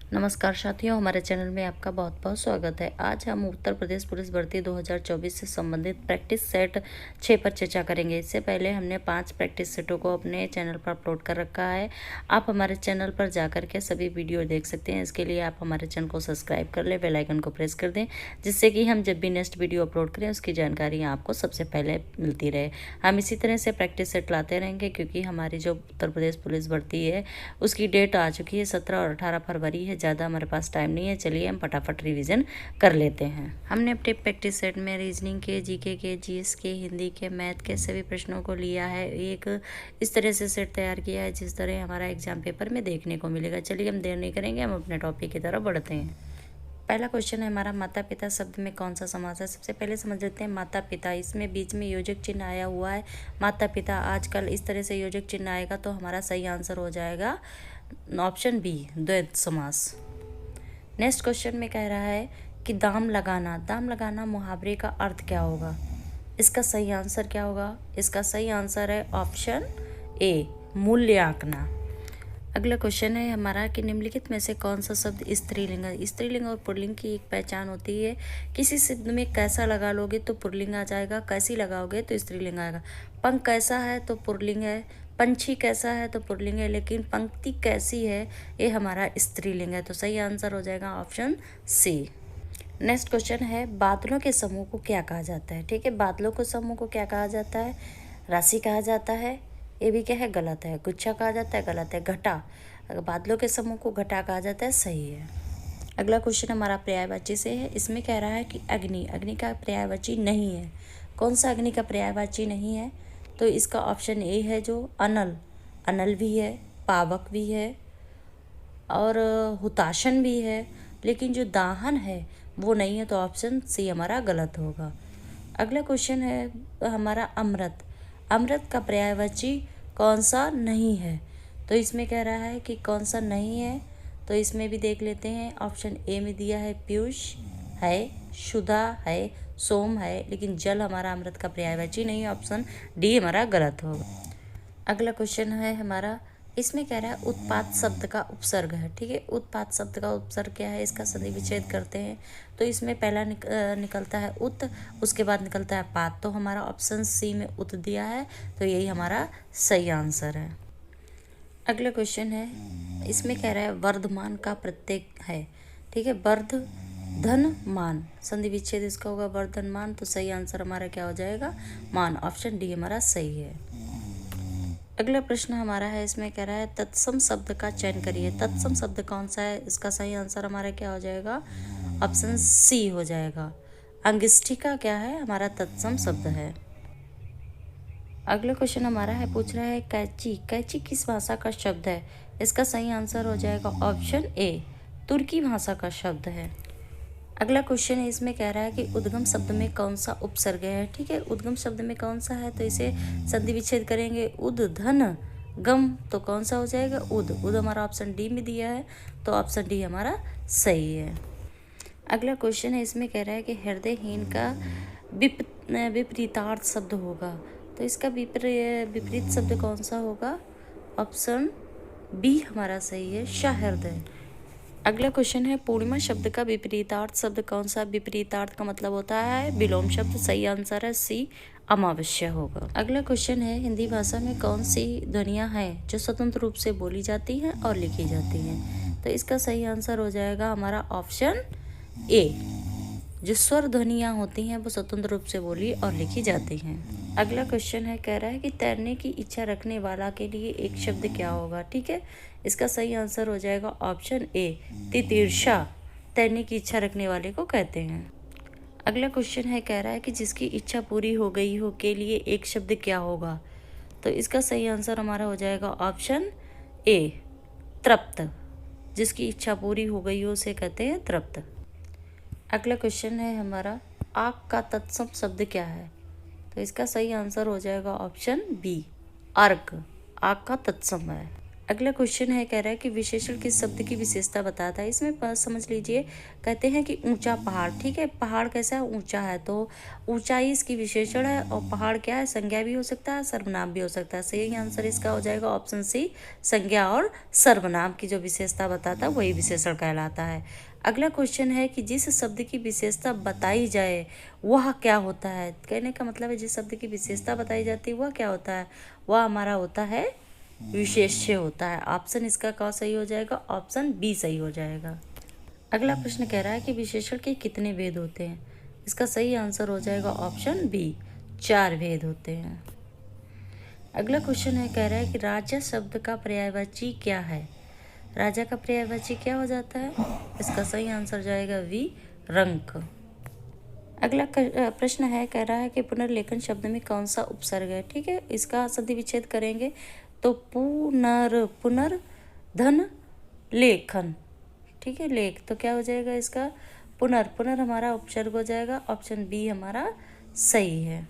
नमस्कार साथियों, हमारे चैनल में आपका बहुत बहुत स्वागत है। आज हम उत्तर प्रदेश पुलिस भर्ती 2024 से संबंधित प्रैक्टिस सेट 6 पर चर्चा करेंगे। इससे पहले हमने 5 प्रैक्टिस सेटों को अपने चैनल पर अपलोड कर रखा है। आप हमारे चैनल पर जाकर के सभी वीडियो देख सकते हैं। इसके लिए आप हमारे चैनल को सब्सक्राइब कर लें, बेल आइकन को प्रेस कर दें, जिससे कि हम जब भी नेक्स्ट वीडियो अपलोड करें उसकी जानकारी आपको सबसे पहले मिलती रहे। हम इसी तरह से प्रैक्टिस सेट लाते रहेंगे, क्योंकि हमारी जो उत्तर प्रदेश पुलिस भर्ती है उसकी डेट आ चुकी है, 17 और 18 फरवरी है। ज़्यादा हमारे पास टाइम नहीं है। चलिए हम फटाफट रिवीजन कर लेते हैं। हमने अपने प्रैक्टिस सेट में रीजनिंग के, जीके के, जीएस के, हिंदी के, मैथ के सभी प्रश्नों को लिया है। एक इस तरह से सेट तैयार किया है जिस तरह हमारा एग्जाम पेपर में देखने को मिलेगा। चलिए हम देर नहीं करेंगे, हम अपने टॉपिक की तरफ बढ़ते हैं। पहला क्वेश्चन है हमारा, माता पिता शब्द में कौन सा समास है। सबसे पहले समझ लेते हैं माता पिता। इसमें बीच में योजक चिन्ह आया हुआ है माता पिता। आजकल इस तरह से योजक चिन्ह आएगा तो हमारा सही आंसर हो जाएगा ऑप्शन बी, द्वैत समास। नेक्स्ट क्वेश्चन में कह रहा है कि दाम लगाना। दाम लगाना मुहावरे का अर्थ क्या होगा। इसका सही आंसर क्या होगा। इसका सही आंसर है ऑप्शन ए, मूल्य आंकना। अगला क्वेश्चन है हमारा कि निम्नलिखित में से कौन सा शब्द स्त्रीलिंग है। स्त्रीलिंग और पुल्लिंग की एक पहचान होती है। किसी शब्द में कैसा लगा लोगे तो पुल्लिंग आ जाएगा, कैसी लगाओगे तो स्त्रीलिंग आएगा। पंख कैसा है तो पुल्लिंग है, पंछी कैसा है तो पुल्लिंग है, लेकिन पंक्ति कैसी है ये हमारा स्त्रीलिंग है। तो सही आंसर हो जाएगा ऑप्शन सी। नेक्स्ट क्वेश्चन है, बादलों के समूह को क्या कहा जाता है। ठीक है, बादलों के समूह को क्या कहा जाता है। राशि कहा जाता है, ये भी क्या है, गलत है। गुच्छा कहा जाता है, गलत है। घटा, अगर बादलों के समूह को घटा कहा जाता है, सही है। अगला क्वेश्चन हमारा पर्यायवाची से है। इसमें कह रहा है कि अग्नि, अग्नि का पर्यायवाची नहीं है। कौन सा अग्नि का पर्यायवाची नहीं है। तो इसका ऑप्शन ए है जो अनल, अनल भी है, पावक भी है और हुताशन भी है, लेकिन जो दाहन है वो नहीं है। तो ऑप्शन सी हमारा गलत होगा। अगला क्वेश्चन है हमारा अमृत। अमृत का पर्यायवाची कौन सा नहीं है। तो इसमें कह रहा है कि कौन सा नहीं है। तो इसमें भी देख लेते हैं। ऑप्शन ए में दिया है पीयूष है, शुदा है, सोम है, लेकिन जल हमारा अमृत का पर्यायवाची नहीं है। ऑप्शन डी हमारा गलत होगा। अगला क्वेश्चन है हमारा, इसमें कह रहा है उत्पाद शब्द का उपसर्ग है। ठीक है, उत्पाद शब्द का उपसर्ग क्या है, इसका संधि विच्छेद करते हैं। तो इसमें पहला निकलता है उत, उसके बाद निकलता है पात। तो हमारा ऑप्शन सी में उत दिया है, तो यही हमारा सही आंसर है। अगला क्वेश्चन है, इसमें कह रहा है वर्धमान का प्रत्यय है। ठीक है, वर्ध धन मान, संधि विच्छेद इसका होगा वर्धनमान। तो सही आंसर हमारा क्या हो जाएगा, मान। ऑप्शन डी हमारा सही है। अगला प्रश्न हमारा है, इसमें कह रहा है तत्सम शब्द का चयन करिए। तत्सम शब्द कौन सा है, इसका सही आंसर हमारा क्या हो जाएगा, ऑप्शन सी हो जाएगा। अंगिष्ठिका क्या है, हमारा तत्सम शब्द है। अगला क्वेश्चन हमारा है, पूछ रहा है कैची। कैची किस भाषा का शब्द है। इसका सही आंसर हो जाएगा ऑप्शन ए, तुर्की भाषा का शब्द है। अगला क्वेश्चन है, इसमें कह रहा है कि उद्गम शब्द में कौन सा उपसर्ग है। ठीक है, उद्गम शब्द में कौन सा है, तो इसे संधि विच्छेद करेंगे। उद धन गम, तो कौन सा हो जाएगा, उद। उद हमारा ऑप्शन डी में दिया है, तो ऑप्शन डी हमारा सही है। अगला क्वेश्चन है, इसमें कह रहा है कि हृदयहीन का विपरीतार्थ शब्द होगा। तो इसका विपरीत शब्द कौन सा होगा, ऑप्शन बी हमारा सही है, सहृदय। अगला क्वेश्चन है, पूर्णिमा शब्द का विपरीतार्थ शब्द कौन सा। विपरीतार्थ का मतलब होता है विलोम शब्द। सही आंसर है सी, अमावस्या होगा। अगला क्वेश्चन है, हिंदी भाषा में कौन सी ध्वनियाँ हैं जो स्वतंत्र रूप से बोली जाती हैं और लिखी जाती हैं। तो इसका सही आंसर हो जाएगा हमारा ऑप्शन ए, जो स्वर ध्वनियाँ होती हैं वो स्वतंत्र रूप से बोली और लिखी जाती हैं। अगला क्वेश्चन है, कह रहा है कि तैरने की इच्छा रखने वाला के लिए एक शब्द क्या होगा। ठीक है, इसका सही आंसर हो जाएगा ऑप्शन ए, तितीर्षा। तैरने की इच्छा रखने वाले को कहते हैं। अगला क्वेश्चन है, कह रहा है कि जिसकी इच्छा पूरी हो गई हो के लिए एक शब्द क्या होगा। तो इसका सही आंसर हमारा हो जाएगा ऑप्शन ए, तृप्त। जिसकी इच्छा पूरी हो गई हो उसे कहते हैं तृप्त। अगला क्वेश्चन है हमारा, आग का तत्सम शब्द क्या है। तो इसका सही आंसर हो जाएगा ऑप्शन बी, अर्क। आग का तत्सम है। अगला क्वेश्चन है, कह रहा है कि विशेषण किस शब्द की विशेषता बताता है। इसमें समझ लीजिए, कहते हैं कि ऊंचा पहाड़। ठीक है, पहाड़ कैसा है, ऊंचा है, तो ऊंचाई इसकी विशेषण है। और पहाड़ क्या है, संज्ञा भी हो सकता है, सर्वनाम भी हो सकता है। सही आंसर इसका हो जाएगा ऑप्शन सी, संज्ञा और सर्वनाम की जो विशेषता बताता है वही विशेषण कहलाता है। अगला क्वेश्चन है कि जिस शब्द की विशेषता बताई जाए वह क्या होता है। कहने का मतलब है जिस शब्द की विशेषता बताई जाती है वह क्या होता है, वह हमारा होता है विशेष्य होता है। ऑप्शन इसका क्या सही हो जाएगा, ऑप्शन बी सही हो जाएगा। अगला प्रश्न कह रहा है कि विशेषण के कितने भेद होते हैं। इसका सही आंसर हो जाएगा ऑप्शन बी, 4 भेद होते हैं। अगला क्वेश्चन है, कह रहा है कि राजा शब्द का पर्यायवाची क्या है। राजा का पर्यायवाची क्या हो जाता है। इसका सही आंसर जाएगा वी, रंक। अगला प्रश्न है, कह रहा है कि पुनर्लेखन शब्द में कौन सा उपसर्ग है। ठीक है, इसका संधि विच्छेद करेंगे तो पुनर्धन लेखन। ठीक है, लेख तो क्या हो जाएगा इसका, पुनर हमारा उपसर्ग हो जाएगा। ऑप्शन बी हमारा सही है।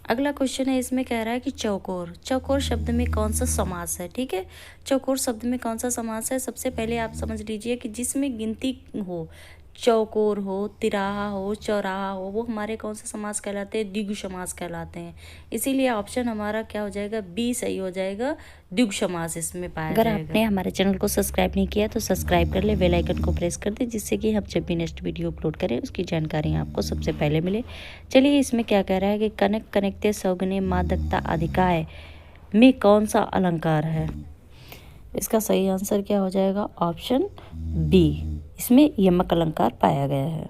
अगला क्वेश्चन है, इसमें कह रहा है कि चौकोर शब्द में कौन सा समास है। ठीक है, चौकोर शब्द में कौन सा समास है। सबसे पहले आप समझ लीजिए कि जिसमें गिनती हो, चौकोर हो, तिराहा हो, चौराहा हो, वो हमारे कौन से समास कहलाते हैं, द्विगु समास कहलाते हैं। इसीलिए ऑप्शन हमारा क्या हो जाएगा, बी सही हो जाएगा, द्विगु समास इसमें पाया जाएगा। अगर आपने हमारे चैनल को सब्सक्राइब नहीं किया तो सब्सक्राइब कर ले, बेल आइकन को प्रेस कर दे, जिससे कि हम जब भी नेक्स्ट वीडियो अपलोड करें उसकी जानकारी आपको सबसे पहले मिले। चलिए, इसमें क्या कह रहा है कि कनक कनकते सौगने मादकता अधिकाय में कौन सा अलंकार है। इसका सही आंसर क्या हो जाएगा, ऑप्शन बी, इसमें यमक अलंकार पाया गया है।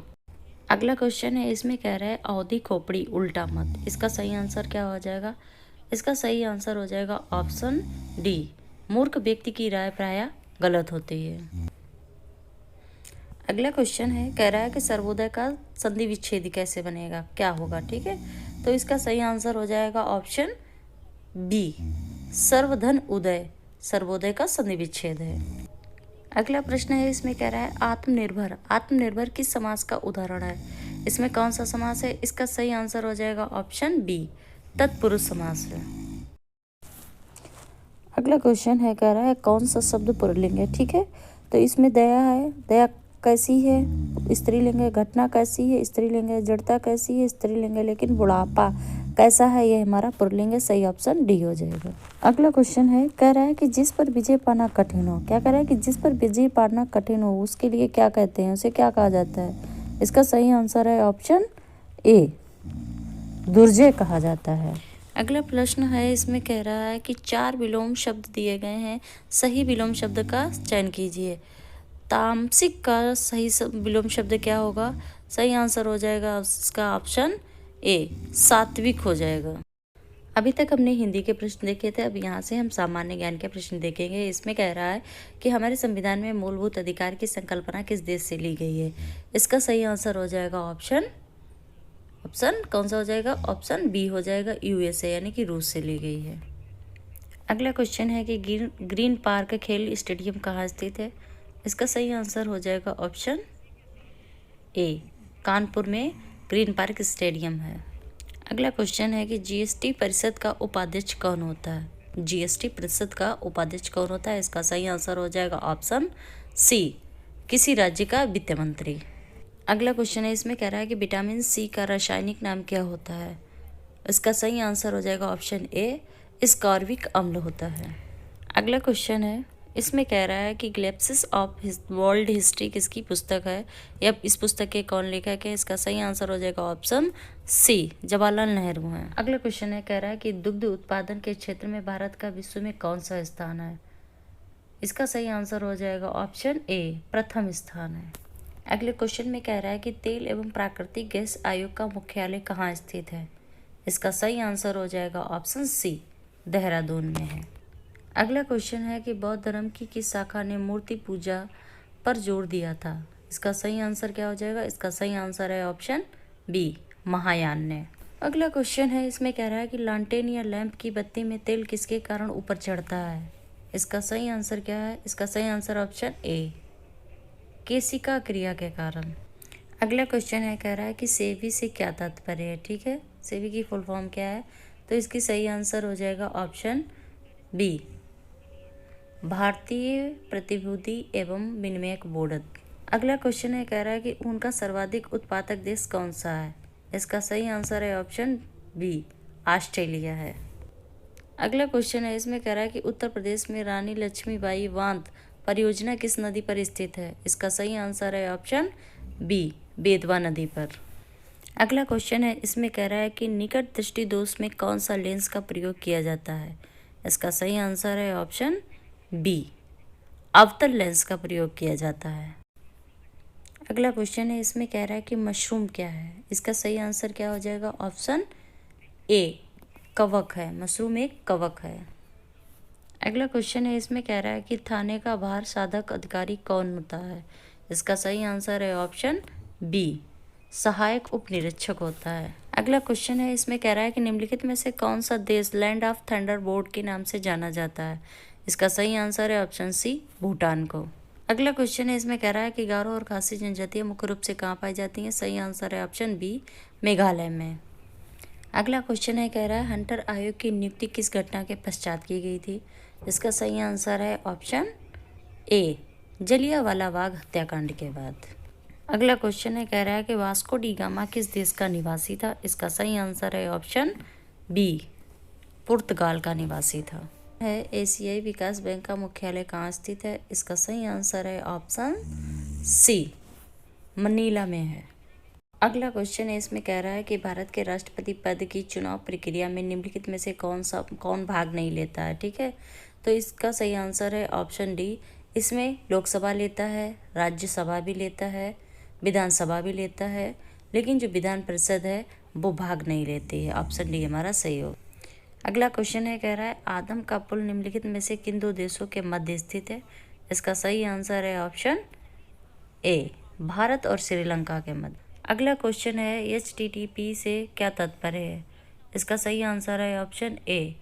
अगला क्वेश्चन है, इसमें कह रहा है अवधि खोपड़ी उल्टा मत। इसका सही आंसर क्या हो जाएगा। इसका सही आंसर हो जाएगा ऑप्शन डी, मूर्ख व्यक्ति की राय प्रायः गलत होती है। अगला क्वेश्चन है, कह रहा है कि सर्वोदय का संधि विच्छेद कैसे बनेगा, क्या होगा। ठीक है, तो इसका सही आंसर हो जाएगा ऑप्शन बी, सर्वधन उदय सर्वोदय का संधि विच्छेद है। अगला प्रश्न है, इसमें कह रहा है आत्मनिर्भर किस समास का उदाहरण है। इसमें कौन सा समास है। इसका सही आंसर हो जाएगा ऑप्शन बी, तत्पुरुष समास है। अगला क्वेश्चन है, कह रहा है कौन सा शब्द पुल्लिंग है। ठीक है, तो इसमें दया है, दया कैसी है, स्त्रीलिंग है। घटना कैसी है, स्त्रीलिंग है। जड़ता कैसी है, स्त्रीलिंग है। लेकिन बुढ़ापा कैसा है, ये हमारा पुल्लिंग है। सही ऑप्शन डी हो जाएगा। अगला क्वेश्चन है, कह रहा है कि जिस पर विजय पाना कठिन हो। क्या कह रहा है कि जिस पर विजय पाना कठिन हो उसके लिए क्या कहते हैं, उसे क्या कहा जाता है। इसका सही आंसर है ऑप्शन ए, दुर्जय कहा जाता है। अगला प्रश्न है, इसमें कह रहा है कि 4 विलोम शब्द दिए गए हैं, सही विलोम शब्द का चयन कीजिए। तामसिक का सही विलोम शब्द क्या होगा। सही आंसर हो जाएगा इसका ऑप्शन ए, सात्विक हो जाएगा। अभी तक हमने हिंदी के प्रश्न देखे थे, अब यहाँ से हम सामान्य ज्ञान के प्रश्न देखेंगे। इसमें कह रहा है कि हमारे संविधान में मूलभूत अधिकार की संकल्पना किस देश से ली गई है। इसका सही आंसर हो जाएगा ऑप्शन कौन सा हो जाएगा, ऑप्शन बी हो जाएगा, यूएसए यानी कि रूस से ली गई है। अगला क्वेश्चन है कि ग्रीन पार्क खेल स्टेडियम कहाँ स्थित है। इसका सही आंसर हो जाएगा ऑप्शन ए, कानपुर में ग्रीन पार्क स्टेडियम है। अगला क्वेश्चन है कि जीएसटी परिषद का उपाध्यक्ष कौन होता है। जीएसटी परिषद का उपाध्यक्ष कौन होता है। इसका सही आंसर हो जाएगा ऑप्शन सी, किसी राज्य का वित्त मंत्री। अगला क्वेश्चन है, इसमें कह रहा है कि विटामिन सी का रासायनिक नाम क्या होता है। इसका सही आंसर हो जाएगा ऑप्शन ए, स्कॉर्बिक अम्ल होता है। अगला क्वेश्चन है, इसमें कह रहा है कि ग्लेप्सिस ऑफ वर्ल्ड हिस्ट्री किसकी पुस्तक है या इस पुस्तक के कौन लेखक है। इसका सही आंसर हो जाएगा ऑप्शन सी, जवाहरलाल नेहरू हैं। अगला क्वेश्चन है, कह रहा है कि दुग्ध उत्पादन के क्षेत्र में भारत का विश्व में कौन सा स्थान है। इसका सही आंसर हो जाएगा ऑप्शन ए, प्रथम स्थान है। अगले क्वेश्चन में कह रहा है कि तेल एवं प्राकृतिक गैस आयोग का मुख्यालय कहाँ स्थित है। इसका सही आंसर हो जाएगा ऑप्शन सी, देहरादून में है। अगला क्वेश्चन है कि बौद्ध धर्म की किस शाखा ने मूर्ति पूजा पर जोर दिया था। इसका सही आंसर क्या हो जाएगा। इसका सही आंसर है ऑप्शन बी, महायान ने। अगला क्वेश्चन है, इसमें कह रहा है कि लालटेन या लैंप की बत्ती में तेल किसके कारण ऊपर चढ़ता है। इसका सही आंसर क्या है। इसका सही आंसर ऑप्शन ए, केशिका क्रिया के कारण। अगला क्वेश्चन है, कह रहा है कि सेवी से क्या तात्पर्य है। ठीक है, सेवी की फुल फॉर्म क्या है, तो इसकी सही आंसर हो जाएगा ऑप्शन बी, भारतीय प्रतिभूति एवं विनिमयक बोर्ड। अगला क्वेश्चन है, कह रहा है कि ऊन का सर्वाधिक उत्पादक देश कौन सा है? इसका सही आंसर है ऑप्शन बी, ऑस्ट्रेलिया है। अगला क्वेश्चन है, इसमें कह रहा है कि उत्तर प्रदेश में रानी लक्ष्मीबाई बांध परियोजना किस नदी पर स्थित है? इसका सही आंसर है ऑप्शन बी, बेतवा नदी पर। अगला क्वेश्चन है, इसमें कह रहा है कि निकट दृष्टि दोष में कौन सा लेंस का प्रयोग किया जाता है? इसका सही आंसर है ऑप्शन बी, अवतल लेंस का प्रयोग किया जाता है। अगला क्वेश्चन है, इसमें कह रहा है कि मशरूम क्या है? इसका सही आंसर क्या हो जाएगा? ऑप्शन ए, कवक है। मशरूम एक कवक है। अगला क्वेश्चन है, इसमें कह रहा है कि थाने का भार साधक अधिकारी कौन होता है? इसका सही आंसर है ऑप्शन बी, सहायक उप निरीक्षक होता है। अगला क्वेश्चन है, इसमें कह रहा है कि निम्नलिखित में से कौन सा देश लैंड ऑफ थंडरबोल्ट के नाम से जाना जाता है? इसका सही आंसर है ऑप्शन सी, भूटान को। अगला क्वेश्चन है, इसमें कह रहा है कि गारो और खासी जनजातियाँ मुख्य रूप से कहाँ पाई जाती हैं? सही आंसर है ऑप्शन बी, मेघालय में। अगला क्वेश्चन है, कह रहा है हंटर आयोग की नियुक्ति किस घटना के पश्चात की गई थी? इसका सही आंसर है ऑप्शन ए, जलियांवाला बाग हत्याकांड के बाद। अगला क्वेश्चन है, कह रहा है कि वास्को डी गामा किस देश का निवासी था? इसका सही आंसर है ऑप्शन बी, पुर्तगाल का निवासी था। है एशियाई विकास बैंक का मुख्यालय कहाँ स्थित है? इसका सही आंसर है ऑप्शन सी, मनीला में है। अगला क्वेश्चन है, इसमें कह रहा है कि भारत के राष्ट्रपति पद की चुनाव प्रक्रिया में निम्नलिखित में से कौन भाग नहीं लेता है? ठीक है, तो इसका सही आंसर है ऑप्शन डी, इसमें लोकसभा लेता है, राज्यसभा भी लेता है, विधानसभा भी लेता है, लेकिन जो विधान परिषद है वो भाग नहीं लेती है। ऑप्शन डी हमारा सही हो। अगला क्वेश्चन है, कह रहा है आदम का पुल निम्नलिखित में से किन दो देशों के मध्य स्थित है? इसका सही आंसर है ऑप्शन ए, भारत और श्रीलंका के मध्य। अगला क्वेश्चन है, HTTP से क्या तात्पर्य है? इसका सही आंसर है ऑप्शन ए,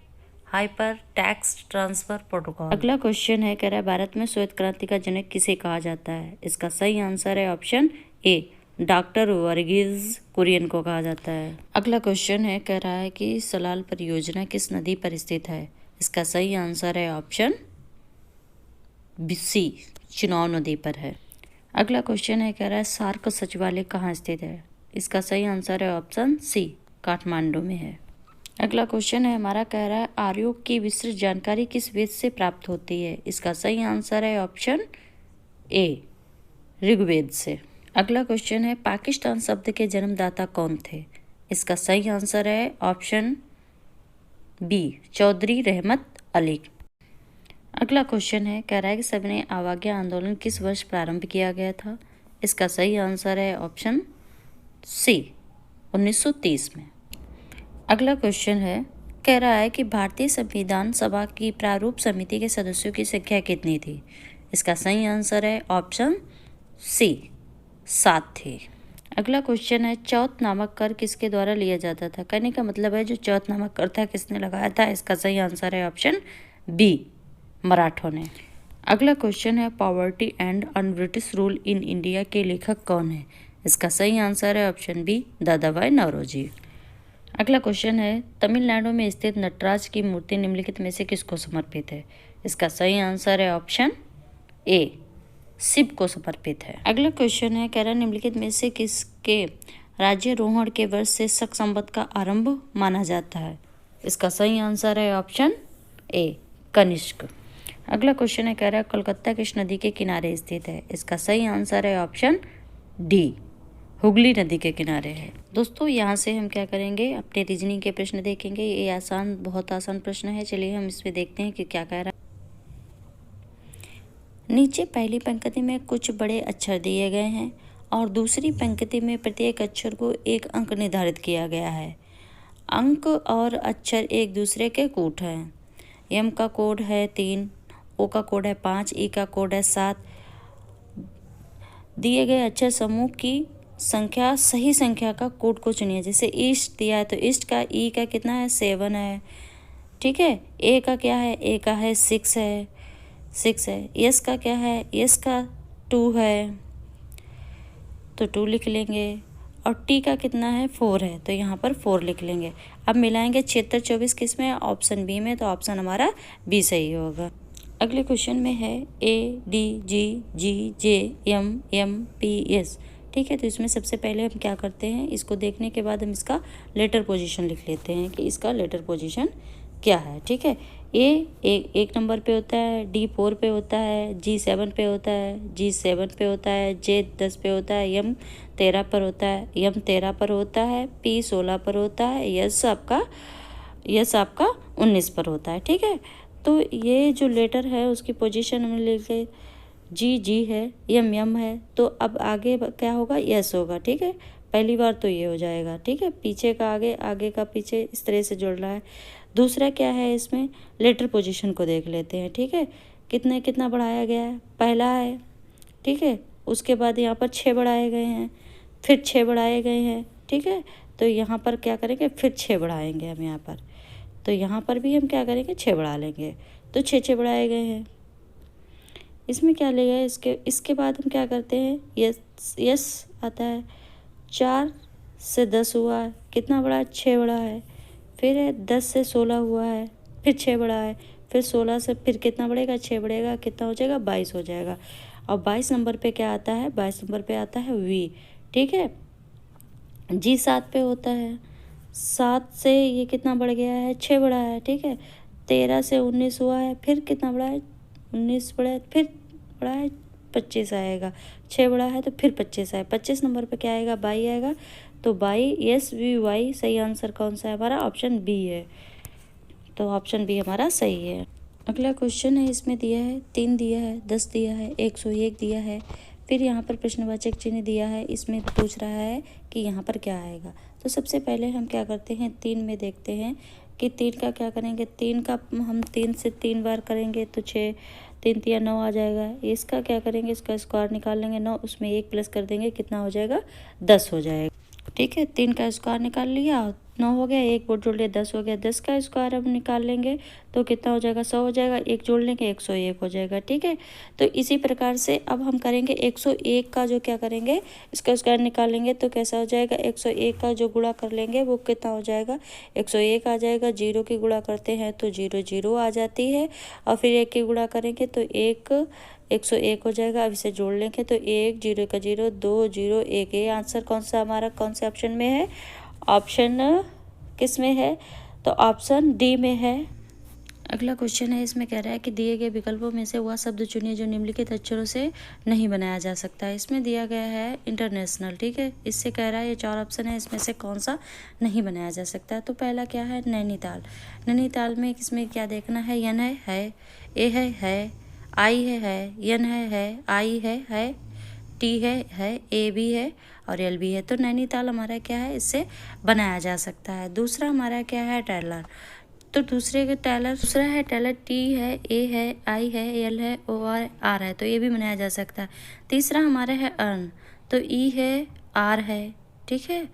हाइपर टेक्स्ट ट्रांसफर प्रोटोकॉल। अगला क्वेश्चन है, कह रहा है भारत में श्वेत क्रांति का जनक किसे कहा जाता है? इसका सही आंसर है option A, doctor Verghese Kurien को कहा जाता है। अगला क्वेश्चन है, कह रहा है कि सलाल परियोजना किस नदी पर स्थित है? इसका सही आंसर है ऑप्शन सी, चुनाव नदी पर है। अगला क्वेश्चन है, कह रहा है सार्क सचिवालय कहाँ स्थित है? इसका सही आंसर है ऑप्शन सी, काठमांडू में है। अगला क्वेश्चन है हमारा, कह रहा है आर्योग की विस्तृत जानकारी किस वेद से प्राप्त होती है? इसका सही आंसर है ऑप्शन ए, ऋग्वेद से। अगला क्वेश्चन है, पाकिस्तान शब्द के जन्मदाता कौन थे? इसका सही आंसर है ऑप्शन बी, चौधरी रहमत अली। अगला क्वेश्चन है, कह रहा है कि सविनय अवज्ञा आंदोलन किस वर्ष प्रारंभ किया गया था? इसका सही आंसर है ऑप्शन सी, 1930 में। अगला क्वेश्चन है, कह रहा है कि भारतीय संविधान सभा की प्रारूप समिति के सदस्यों की संख्या कितनी थी? इसका सही आंसर है ऑप्शन सी, 7 थी। अगला क्वेश्चन है, चौथ नामक कर किसके द्वारा लिया जाता था? कहने का मतलब है जो चौथ नामक कर था किसने लगाया था? इसका सही आंसर है ऑप्शन बी, मराठों ने। अगला क्वेश्चन है, poverty and un British rule in India के लेखक कौन है? इसका सही आंसर है ऑप्शन बी, दादाभाई नौरोजी। अगला क्वेश्चन है, तमिलनाडु में स्थित नटराज की मूर्ति निम्नलिखित में से किसको समर्पित है? इसका सही आंसर है ऑप्शन ए, शिव को समर्पित है। अगला क्वेश्चन है, कह रहा है निम्नलिखित में से किसके राज्यारोहण के वर्ष से शक संवत का आरंभ माना जाता है? इसका सही आंसर है ऑप्शन ए, कनिष्क। अगला क्वेश्चन है, कह रहा है कोलकाता किस नदी के किनारे स्थित है? इसका सही आंसर है ऑप्शन डी, हुगली नदी के किनारे है। दोस्तों यहाँ से हम क्या करेंगे, अपने रीजनिंग के प्रश्न देखेंगे। ये बहुत आसान प्रश्न है। चलिए हम इसमें देखते हैं कि क्या कह रहा है। नीचे पहली पंक्ति में कुछ बड़े अक्षर दिए गए हैं और दूसरी पंक्ति में प्रत्येक अक्षर को एक अंक निर्धारित किया गया है। अंक और अक्षर एक दूसरे के कूट हैं। एम का कोड है 3, ओ का कोड है 5, ई का कोड है 7। दिए गए अक्षर समूह की संख्या, सही संख्या का कोड को चुनिए। जैसे ईस्ट दिया है तो ईस्ट का ई का कितना है 7 है, ठीक है। ए का क्या है, ए का है 6 है, 6 है। यस का क्या है, यस का 2 है तो 2 लिख लेंगे। और टी का कितना है 4 है तो यहाँ पर 4 लिख लेंगे। अब मिलाएंगे 76 24 किस में, ऑप्शन बी में, तो ऑप्शन हमारा बी सही होगा। अगले क्वेश्चन में है ADGGJMMPS। ठीक है, तो इसमें सबसे पहले हम क्या करते हैं, इसको देखने के बाद हम इसका लेटर पोजीशन लिख लेते हैं कि इसका लेटर पोजीशन क्या है। ठीक है, एक नंबर पे होता है, D 4 पे होता है, G 7 पे होता है, G 7 पे होता है, J 10 पे होता है, M 13 पर होता है, M 13 पर होता है, P 16 पर होता है, यस आपका 19 पर होता है। ठीक है, तो ये जो लेटर है उसकी पोजीशन हमने लेके जी है, यम है, तो अब आगे क्या होगा, यस होगा। ठीक है, पहली बार तो ये हो जाएगा। ठीक है, पीछे का आगे, आगे का पीछे, इस तरह से जुड़ रहा है। दूसरा क्या है, इसमें लेटर पोजीशन को देख लेते हैं। ठीक है, कितना बढ़ाया गया है, पहला है। ठीक है, उसके बाद यहाँ पर 6 बढ़ाए गए हैं, फिर 6 बढ़ाए गए हैं। ठीक है, तो यहाँ पर क्या करेंगे, फिर 6 बढ़ाएंगे हम यहाँ पर, तो यहाँ पर भी हम क्या करेंगे, 6 बढ़ा लेंगे, तो 6 बढ़ाए गए हैं। इसमें क्या लेगा, इसके बाद हम क्या करते हैं, यस आता है, 4 से 10 हुआ है, कितना बड़ा है, 6 बड़ा है। फिर है 10 से 16 हुआ है, फिर 6 बड़ा है, फिर 16 से फिर कितना बढ़ेगा, 6 बढ़ेगा, कितना हो जाएगा, 22 हो जाएगा। और 22 नंबर पे क्या आता है, 22 नंबर पे आता है वी। ठीक है, जी 7 पे होता है, 7 से ये कितना बढ़ गया है, 6 बढ़ा है। ठीक है, 13 से 19 हुआ है, फिर कितना बढ़ा है, 19 बढ़ा है, फिर बढ़ा है 25 आएगा, 6 बढ़ा है तो फिर 25 आए, 25 नंबर पे क्या आएगा, 22 आएगा, तो 22 सही आंसर कौन सा है हमारा, ऑप्शन बी है। तो ऑप्शन बी हमारा सही है। अगला क्वेश्चन है, इसमें दिया है 3 दिया है, 10 दिया है, 101 दिया है, फिर यहाँ पर प्रश्नवाचक चिन्ह दिया है। इसमें पूछ रहा है कि यहाँ पर क्या आएगा। तो सबसे पहले हम क्या करते हैं, 3 में देखते हैं कि 3 का क्या करेंगे, 3 का हम 3 से 3 बार करेंगे तो 6, 3 तिया 9 आ जाएगा। इसका क्या करेंगे, इसका स्क्वायर निकाल लेंगे, 9 उसमें 1 प्लस कर देंगे, कितना हो जाएगा, 10 हो जाएगा। ठीक है, 3 का स्क्वायर निकाल लिया, 9 हो गया, 1 बोर्ड जोड़ लिया, 10 हो गया। 10 का स्क्वायर अब निकाल लेंगे तो कितना हो जाएगा, 100 हो जाएगा, 1 जोड़ लेंगे, 101 हो जाएगा। ठीक है, तो इसी प्रकार से अब हम करेंगे 101 का जो क्या करेंगे, इसका स्क्वायर निकालेंगे तो कैसा हो जाएगा, 101 का जो गुणा कर लेंगे वो कितना हो जाएगा, 101 आ जाएगा। 0 की गुणा करते हैं तो 0 आ जाती है, और फिर 1 की गुणा करेंगे तो 101 हो जाएगा। अब इसे जोड़ लेंगे तो 1 0 का 0 2 0 1। ये आंसर कौन सा हमारा, कौन से ऑप्शन में है, ऑप्शन किस में है, तो ऑप्शन डी में है। अगला क्वेश्चन है, इसमें कह रहा है कि दिए गए विकल्पों में से वह शब्द चुनिए जो निम्नलिखित अक्षरों से नहीं बनाया जा सकता है। इसमें दिया गया है इंटरनेशनल। ठीक है, इससे कह रहा है ये 4 ऑप्शन है, इसमें से कौन सा नहीं बनाया जा सकता है। तो पहला क्या है, नैनीताल। नैनीताल में इसमें क्या देखना है, एन है, ए है, आई है, एन है, आई है, टी है, ए भी है और एल भी है। तो नैनीताल हमारा क्या है, इससे बनाया जा सकता है। दूसरा हमारा क्या है, टेलर। तो दूसरा है टेलर, टी है, ए है, आई है, एल है, ओ आर है, तो ये भी बनाया जा सकता है। तीसरा हमारा है अर्न, तो ई है, आर है, ठीक है,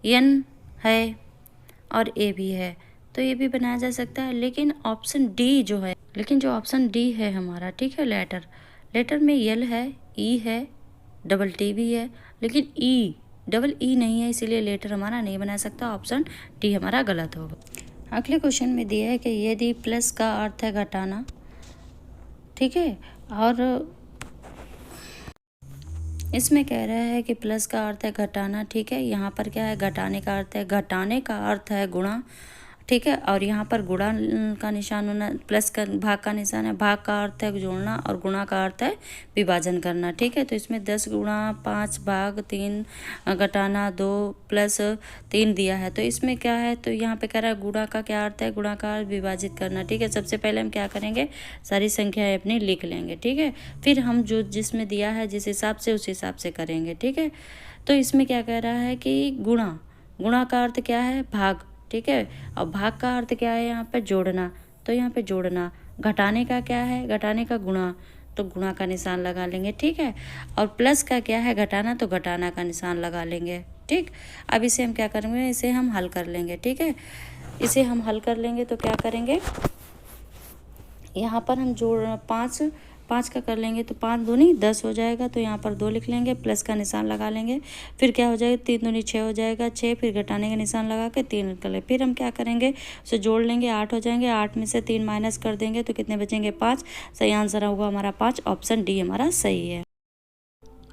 एन है और ए भी है, तो ये भी बनाया जा सकता है। लेकिन ऑप्शन डी जो है, जो ऑप्शन डी है हमारा, ठीक है, लेटर में एल है, ई है, डबल टी भी है, लेकिन ई डबल ई नहीं है, इसीलिए लेटर हमारा नहीं बना सकता। ऑप्शन डी हमारा गलत होगा। अगले क्वेश्चन में दिया है कि यदि प्लस का अर्थ है घटाना, ठीक है, और इसमें कह रहा है कि प्लस का अर्थ है घटाना, ठीक है, यहाँ पर क्या है, घटाने का अर्थ है, घटाने का अर्थ है गुणा, ठीक है, और यहाँ पर गुणा का निशान होना, प्लस का भाग का निशान है, भाग का अर्थ है जोड़ना और गुणा का अर्थ है विभाजन करना, ठीक है। तो इसमें 10 गुणा 5 भाग 3 घटाना 2 प्लस 3 दिया है। तो इसमें क्या है, तो यहाँ पे कह रहा है गुणा का क्या अर्थ है, गुणा का अर्थ विभाजित करना, ठीक है। सबसे पहले हम क्या करेंगे, सारी संख्याएं अपनी लिख लेंगे, ठीक है, फिर हम जो जिसमें दिया है जिस हिसाब से उस हिसाब से करेंगे, ठीक है। तो इसमें क्या कह रहा है कि गुणा का अर्थ क्या है, भाग, ठीक है, और भाग का अर्थ क्या है, यहाँ पे जोड़ना, तो यहाँ पे जोड़ना। घटाने का क्या है, घटाने का गुणा, तो गुणा का निशान लगा लेंगे, ठीक है। और प्लस का क्या है, घटाना, तो घटाना का निशान लगा लेंगे, ठीक। अब इसे हम क्या करेंगे, इसे हम हल कर लेंगे, ठीक है। इसे हम हल कर लेंगे तो क्या करेंगे, यहाँ पर हम जोड़ 5 5 का कर लेंगे तो 5 दूनी 10 हो जाएगा, तो यहाँ पर 2 लिख लेंगे, प्लस का निशान लगा लेंगे। फिर क्या हो जाएगा, 3 दूनी 6 हो जाएगा, 6, फिर घटाने का निशान लगा के 3 कर ले। फिर हम क्या करेंगे, उसे जोड़ लेंगे, 8 हो जाएंगे, 8 में से 3 माइनस कर देंगे तो कितने बचेंगे, 5। सही आंसर होगा हमारा 5, ऑप्शन डी हमारा सही है।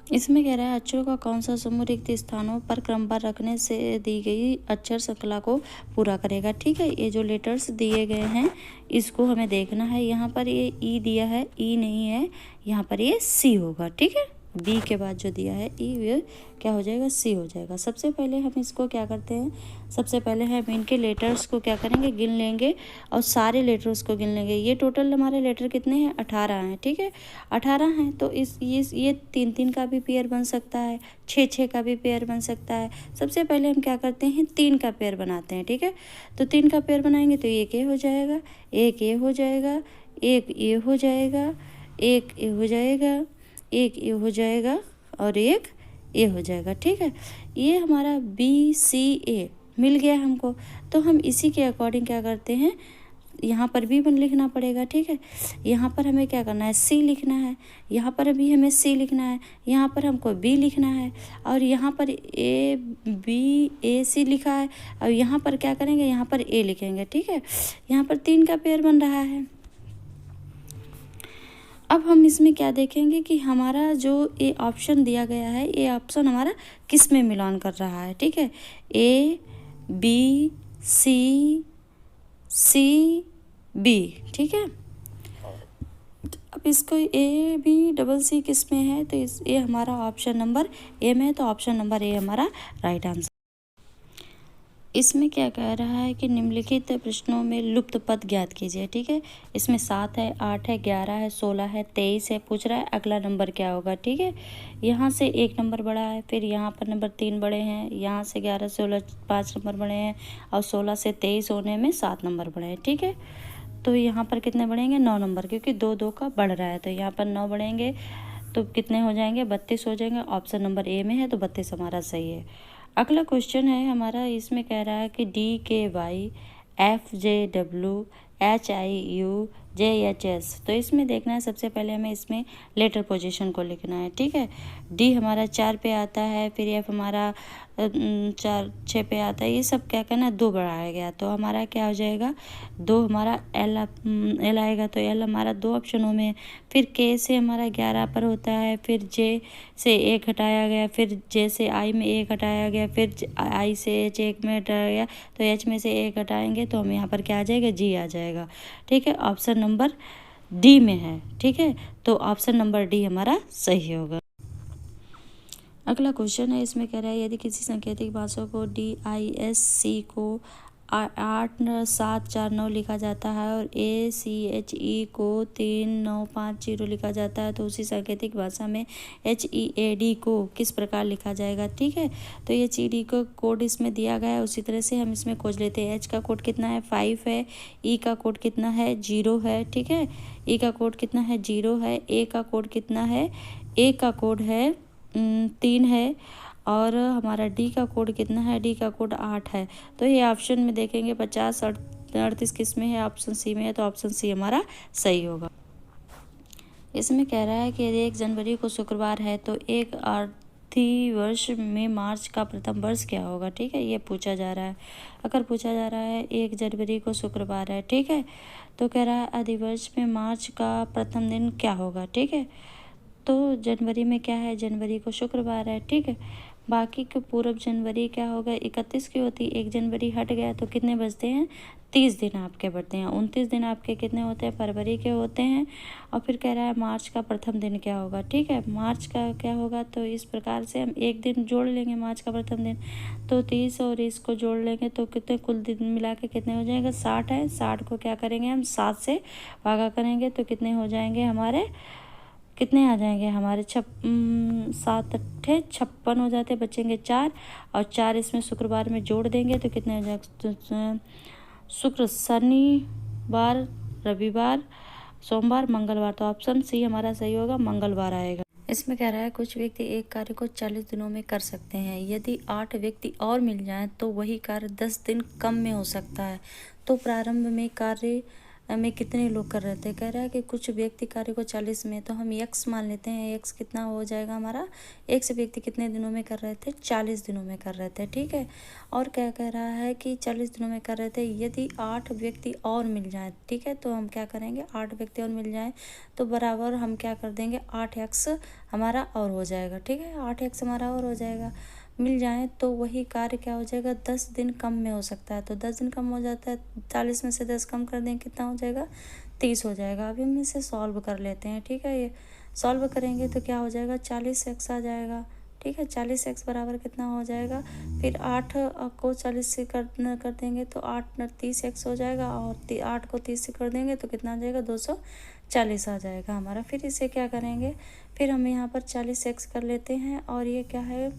इसमें कह रहा है अक्षरों का कौन सा समूह रिक्त स्थानों पर क्रमवार रखने से दी गई अक्षर श्रृंखला को पूरा करेगा। ठीक है, ये जो लेटर्स दिए गए हैं इसको हमें देखना है। यहाँ पर ये ई दिया है, ई नहीं है, यहाँ पर ये सी होगा। ठीक है, बी के बाद जो दिया है ई, वे क्या हो जाएगा, सी हो जाएगा। सबसे पहले हम इसको क्या करते हैं, सबसे पहले हम इनके लेटर्स को क्या करेंगे, गिन लेंगे और सारे लेटर्स को गिन लेंगे। ये टोटल हमारे लेटर कितने हैं, 18 हैं। ठीक है, 18 हैं, तो ये 3-3 का भी पेयर बन सकता है, 6-6 का भी पेयर बन सकता है। सबसे पहले हम क्या करते हैं, 3 का पेयर बनाते हैं। ठीक है, तो 3 का पेयर बनाएंगे तो एक ए हो जाएगा, एक ए हो जाएगा, एक ए हो जाएगा, एक ए हो जाएगा, एक ए हो जाएगा और एक ए हो जाएगा। ठीक है, ये हमारा बी सी ए मिल गया हमको, तो हम इसी के अकॉर्डिंग क्या करते हैं, यहाँ पर भी वन लिखना पड़ेगा। ठीक है, यहाँ पर हमें क्या करना है, सी लिखना है, यहाँ पर भी हमें सी लिखना है, यहाँ पर हमको बी लिखना है, और यहाँ पर ए बी ए सी लिखा है, और यहाँ पर क्या करेंगे, यहाँ पर ए लिखेंगे। ठीक है, यहाँ पर 3 का पेयर बन रहा है। अब हम इसमें क्या देखेंगे कि हमारा जो ये ऑप्शन दिया गया है, ये ऑप्शन हमारा किस में मिलान कर रहा है। ठीक है, A B C C B. ठीक है, अब इसको ए बी डबल सी किस में है, तो ये हमारा ऑप्शन नंबर ए में है, तो ऑप्शन नंबर ए हमारा राइट आंसर। इसमें क्या कह रहा है कि निम्नलिखित प्रश्नों में लुप्त पद ज्ञात कीजिए। ठीक है, इसमें 7 है, 8 है, 11 है, 16 है, 23 है, पूछ रहा है अगला नंबर क्या होगा। ठीक है, यहाँ से 1 नंबर बड़ा है, फिर यहाँ पर नंबर 3 बड़े हैं, यहाँ से 11 16 5 नंबर बड़े हैं, और 16 से 23 होने में 7 नंबर बड़े हैं। ठीक है, तो यहाँ पर कितने बढ़ेंगे, 9 नंबर, क्योंकि 2-2 का बढ़ रहा है, तो यहाँ पर 9 बढ़ेंगे तो कितने हो जाएंगे, 32 हो जाएंगे। ऑप्शन नंबर ए में है, तो 32 हमारा सही है। अगला क्वेश्चन है हमारा, इसमें कह रहा है कि DKY FJW HIU JHS, तो इसमें देखना है, सबसे पहले हमें इसमें लेटर पोजीशन को लिखना है। ठीक है, डी हमारा 4 पे आता है, फिर एफ हमारा 4-6 पे आता है, ये सब क्या करना है, 2 बढ़ाया गया, तो हमारा क्या हो जाएगा, 2 हमारा एल आएगा, तो एल हमारा 2 ऑप्शनों में। फिर के से हमारा 11 पर होता है, फिर जे से 1 हटाया गया, फिर जे से आई में 1 हटाया गया, फिर आई से एच 1 में हटाया गया, तो एच में से 1 हटाएंगे तो हम यहाँ पर क्या आ जाएगा, जी आ जाएगा। ठीक है, ऑप्शन नंबर डी में है। ठीक है, तो ऑप्शन नंबर डी हमारा सही होगा। अगला क्वेश्चन है, इसमें कह रहा है यदि किसी सांकेतिक भाषा को DISC को 8-7-4-9 लिखा जाता है और ACHE को 3-9-5-0 लिखा जाता है, तो उसी सांकेतिक भाषा में HEAD को किस प्रकार लिखा जाएगा। ठीक है, तो HED का कोड इसमें दिया गया है, उसी तरह से हम इसमें खोज लेते हैं। H का कोड कितना है, 5 है, E का कोड कितना है, 0 है। ठीक है, E का कोड कितना है, 0 है। A का कोड कितना है, A का कोड है 3 है, और हमारा डी का कोड कितना है, डी का कोड 8 है। तो ये ऑप्शन में देखेंगे 50 38 किस में है, ऑप्शन सी में है, तो ऑप्शन सी हमारा सही होगा। इसमें कह रहा है कि यदि 1 जनवरी को शुक्रवार है तो एक आर्थिक वर्ष में मार्च का प्रथम वर्ष क्या होगा। ठीक है, ये पूछा जा रहा है। अगर पूछा जा रहा है 1 जनवरी को शुक्रवार है, ठीक है, तो कह रहा है अधिवर्ष में मार्च का प्रथम दिन क्या होगा। ठीक है, तो जनवरी में क्या है, जनवरी को शुक्रवार है। ठीक है, बाकी के पूर्व जनवरी क्या होगा, 31 की होती, 1 जनवरी हट गया तो कितने बचते हैं, 30 दिन आपके बढ़ते हैं। 29 दिन आपके कितने होते हैं, फरवरी के होते हैं। और फिर कह रहा है मार्च का प्रथम दिन क्या होगा। ठीक है, मार्च का क्या होगा, तो इस प्रकार से हम 1 दिन जोड़ लेंगे मार्च का प्रथम दिन, तो 30 और इसको जोड़ लेंगे तो कितने कुल दिन मिला के कितने हो जाएंगे, 60 है। 60 को क्या करेंगे हम, 7 से भागा करेंगे तो कितने हो जाएंगे हमारे, कितने आ जाएंगे हमारे 7 8 56 हो जाते, बचेंगे 4, और 4 इसमें शुक्रवार में जोड़ देंगे तो कितने हो जाएंगे, शुक्र शनिवार रविवार सोमवार मंगलवार, तो ऑप्शन सी हमारा सही होगा, मंगलवार आएगा। इसमें कह रहा है कुछ व्यक्ति एक कार्य को 40 दिनों में कर सकते हैं, यदि 8 व्यक्ति और मिल जाएं तो वही कार्य 10 दिन कम में हो सकता है। तो प्रारंभ में कार्य में कितने लोग कर रहे थे। कह रहा है कि कुछ व्यक्ति कार्य को 40 में, तो हम x मान लेते हैं। x कितना हो जाएगा हमारा, x व्यक्ति कितने दिनों में कर रहे थे, 40 दिनों में कर रहे थे, ठीक है। और क्या कह रहा है कि 40 दिनों में कर रहे थे, यदि 8 व्यक्ति और मिल जाए, ठीक है, तो हम क्या करेंगे, 8 व्यक्ति और मिल जाए तो बराबर हम क्या कर देंगे, 8x हमारा और हो जाएगा, ठीक है, 8x हमारा और हो जाएगा, मिल जाए तो वही कार्य क्या हो जाएगा, 10 दिन कम में हो सकता है। तो 10 दिन कम हो जाता है, 40 में से 10 कम कर देंगे, कितना हो जाएगा, 30 हो जाएगा। अभी हम इसे सॉल्व कर लेते हैं, ठीक है। ये सॉल्व करेंगे तो क्या हो जाएगा, 40x आ जाएगा, ठीक है। 40x बराबर कितना हो जाएगा, फिर 8 को 40 से कर देंगे तो 8 30x हो जाएगा, और 8 को 30 से कर देंगे तो कितना आ जाएगा, 240 आ जाएगा हमारा। फिर इसे क्या करेंगे, फिर हम यहाँ पर 40x कर लेते हैं, और ये क्या है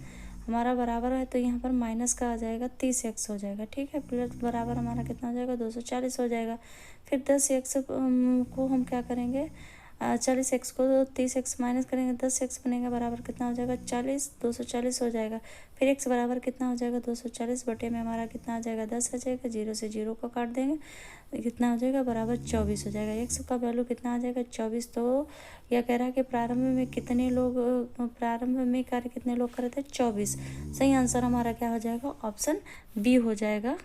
हमारा बराबर है, तो यहाँ पर माइनस का आ जाएगा, 30x हो जाएगा, ठीक है। प्लस बराबर हमारा कितना हो जाएगा, 240 हो जाएगा। फिर 10x को हम क्या करेंगे, 40x को 30x माइनस करेंगे, 10x बनेगा, बराबर कितना हो जाएगा, 40, 240 हो जाएगा। फिर x बराबर कितना हो जाएगा, 240 बटे में हमारा कितना आ जाएगा, 10 आ जाएगा, 0 से 0 को काट देंगे, कितना हो जाएगा, बराबर 24 हो जाएगा। x का वैल्यू कितना आ जाएगा, 24। तो यह कह रहा है कि प्रारंभ में कितने लोग, प्रारंभ में कार्य कितने लोग कर रहे थे, 24। सही आंसर हमारा क्या हो जाएगा, ऑप्शन बी हो जाएगा।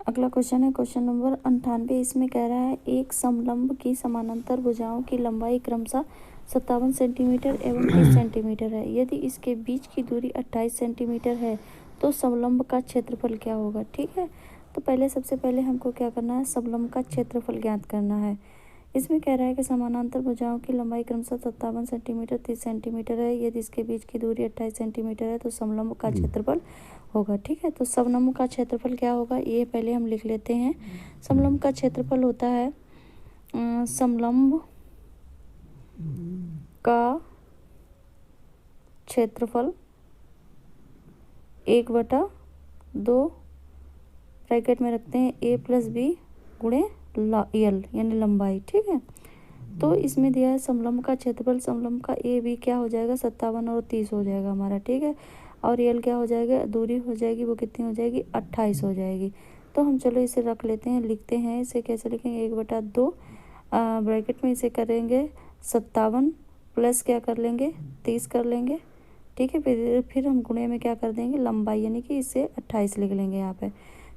अगला क्वेश्चन है क्वेश्चन नंबर 98। इसमें कह रहा है एक समलंब की समानांतर भुजाओं की लंबाई क्रमशः 57 सेंटीमीटर एवं 30 सेंटीमीटर है। यदि इसके बीच की दूरी 28 सेंटीमीटर है तो समलंब का क्षेत्रफल क्या होगा, ठीक है। तो पहले सबसे पहले हमको क्या करना है, समलंब का क्षेत्रफल ज्ञात करना है। इसमें कह रहा है कि समानांतर भुजाओं की लंबाई क्रमशः 57 सेंटीमीटर 30 सेंटीमीटर है। यदि इसके बीच की दूरी 28 सेंटीमीटर है तो समलंब का क्षेत्रफल होगा, ठीक है। तो समलंब का क्षेत्रफल क्या होगा, ये पहले हम लिख लेते हैं। समलंब का क्षेत्रफल होता है समलंब का क्षेत्रफल 1/2 ब्रैकेट में रखते हैं a + b गुणे l यानी लंबाई, ठीक है। तो इसमें दिया है समलंब का क्षेत्रफल, समलंब का ए बी क्या हो जाएगा, 57 और 30 हो जाएगा हमारा, ठीक है। और यल क्या हो जाएगा, दूरी हो जाएगी, वो कितनी हो जाएगी, 28 हो जाएगी। तो हम चलो इसे रख लेते हैं, लिखते हैं इसे, कैसे लिखेंगे, 1/2 ब्रैकेट में इसे करेंगे 57 प्लस क्या कर लेंगे, 30 कर लेंगे, ठीक है। फिर हम गुणे में क्या कर देंगे, लंबाई, यानी कि इसे 28 लिख लेंगे यहाँ पे।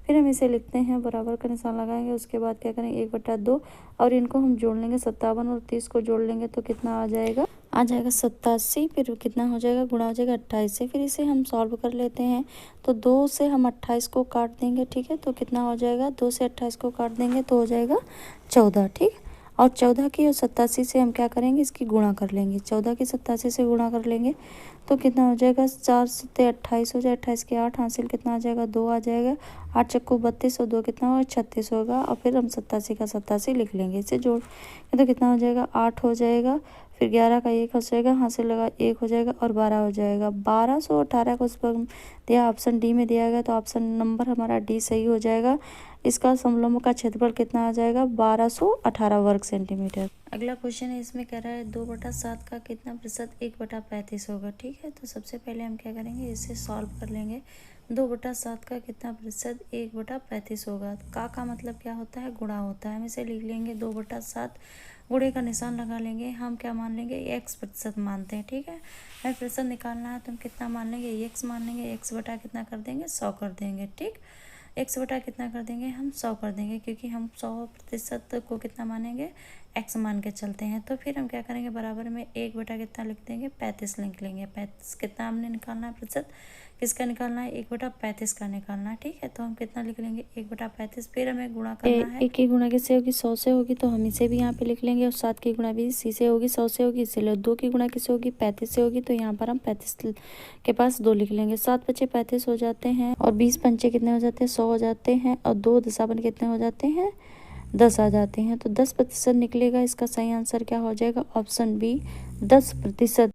फिर हम इसे लिखते हैं, बराबर का निशान लगाएंगे, उसके बाद क्या करेंगे, 1/2 और इनको हम जोड़ लेंगे, 57 और 30 को जोड़ लेंगे तो कितना आ जाएगा, 87। फिर कितना हो जाएगा, गुणा हो जाएगा 28 से। फिर इसे हम सॉल्व कर लेते हैं, तो 2 से हम 28 को काट देंगे, ठीक है। तो कितना हो जाएगा, 2 से 28 को काट देंगे तो हो जाएगा 14, ठीक। और 14 की और 87 से हम क्या करेंगे, इसकी गुणा कर लेंगे, 14 की 87 से गुणा कर लेंगे तो कितना हो जाएगा, 4 से 28 हो जाए, 28 के 8 हासिल कितना आ जाएगा, 2 आ जाएगा, 8 चक्कू 32 और 2 कितना होगा, 36 होगा। और फिर हम 87 का 87 लिख लेंगे, इसे जोड़ तो कितना हो जाएगा, 8 हो जाएगा। फिर 11 का 1 हो जाएगा, हासिल लगा 1 हो जाएगा, और 12 हो जाएगा। 1218 को उस पर दिया, ऑप्शन डी में दिया गया, तो ऑप्शन नंबर हमारा डी सही हो जाएगा। इसका समलंब का क्षेत्रफल कितना आ जाएगा, 1218 वर्ग सेंटीमीटर। अगला क्वेश्चन है, इसमें कह रहा है 2/7 का कितना प्रतिशत 1/35 होगा, ठीक है। तो सबसे पहले हम क्या करेंगे, इसे सॉल्व कर लेंगे। 2/7 का कितना प्रतिशत 1/35 होगा, का मतलब क्या होता है, गुणा होता है। हम इसे लिख लेंगे 2/7, गुणे का निशान लगा लेंगे। हम क्या मान लेंगे, x प्रतिशत मानते हैं, ठीक है। हमें प्रतिशत निकालना है तो हम कितना मान लेंगे, x मान लेंगे, x बटा कितना कर देंगे, 100 कर देंगे, ठीक। x बटा कितना कर देंगे, हम 100 कर देंगे, क्योंकि हम 100% को कितना मानेंगे, x मान के चलते हैं। तो फिर हम क्या करेंगे, बराबर में 1 बटा कितना लिख देंगे, 35 लिख लेंगे। 35 कितना हमने निकालना है, प्रतिशत किसका निकालना है, 1/35 का निकालना है, ठीक है। तो हम कितना लिख लेंगे, 1/35। फिर हमें गुणा करना है, 1 की गुणा किससे होगी, 100 से होगी, तो हम इसे भी यहाँ पे लिख लेंगे। और 7 की गुणा भी सी से होगी, 100 से होगी, इसलिए 2 की गुणा किससे होगी, 35 से होगी, तो यहाँ पर हम 35 के पास 2 लिख लेंगे। 7 × 5 = 35 हो जाते हैं, और 20 × 5 कितने हो जाते हैं, 100 हो जाते हैं, और 2 दशावन कितने हो जाते हैं, 10 आ जाते हैं। तो 10% निकलेगा। इसका सही आंसर क्या हो जाएगा, ऑप्शन बी 10%।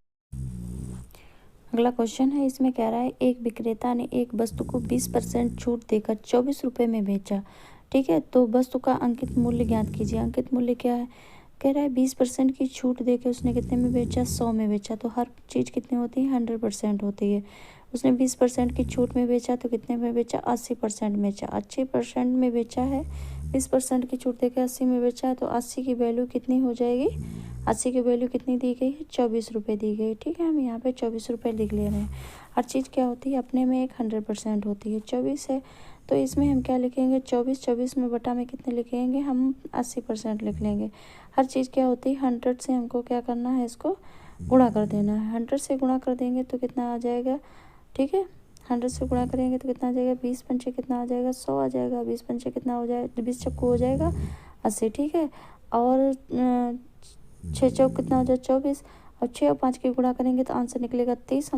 अगला क्वेश्चन है, इसमें कह रहा है एक विक्रेता ने एक वस्तु को 20% छूट देकर 24 रुपये में बेचा, ठीक है। तो वस्तु का अंकित मूल्य ज्ञात कीजिए। अंकित मूल्य क्या है, कह रहा है 20% की छूट देकर उसने कितने में बेचा, 100 में बेचा। तो हर चीज़ कितनी होती है, 100% होती है। उसने 20% की छूट में बेचा तो कितने में बेचा, 80% में बेचा। 80% में बेचा है 20% की छूट देकर 80 में बेचा है, तो 80 की वैल्यू कितनी हो जाएगी? 80 की वैल्यू कितनी दी गई है? 24 रुपये दी गई। ठीक है, हम यहाँ पे 24 रुपये लिख ले रहे हैं। हर चीज़ क्या होती है? अपने में एक 100% होती है। 24 है तो इसमें हम क्या लिखेंगे? 24 में बटा में कितने लिखेंगे? हम 80% लिख लेंगे। हर चीज़ क्या होती है? 100 से हमको क्या करना है? इसको गुणा कर देना है। 100 से गुणा कर देंगे तो कितना आ जाएगा? ठीक है, 100 से गुणा करेंगे तो कितना आ जाएगा? 20 पंचे कितना आ जाएगा? 100 आ जाएगा। 20 पंचे कितना हो जाएगा? 20 चक्कू हो जाएगा 80। ठीक है, और 6 चौक कितना हो जाएगा? 24, और 6 और 5 की गुणा करेंगे तो आंसर निकलेगा 30।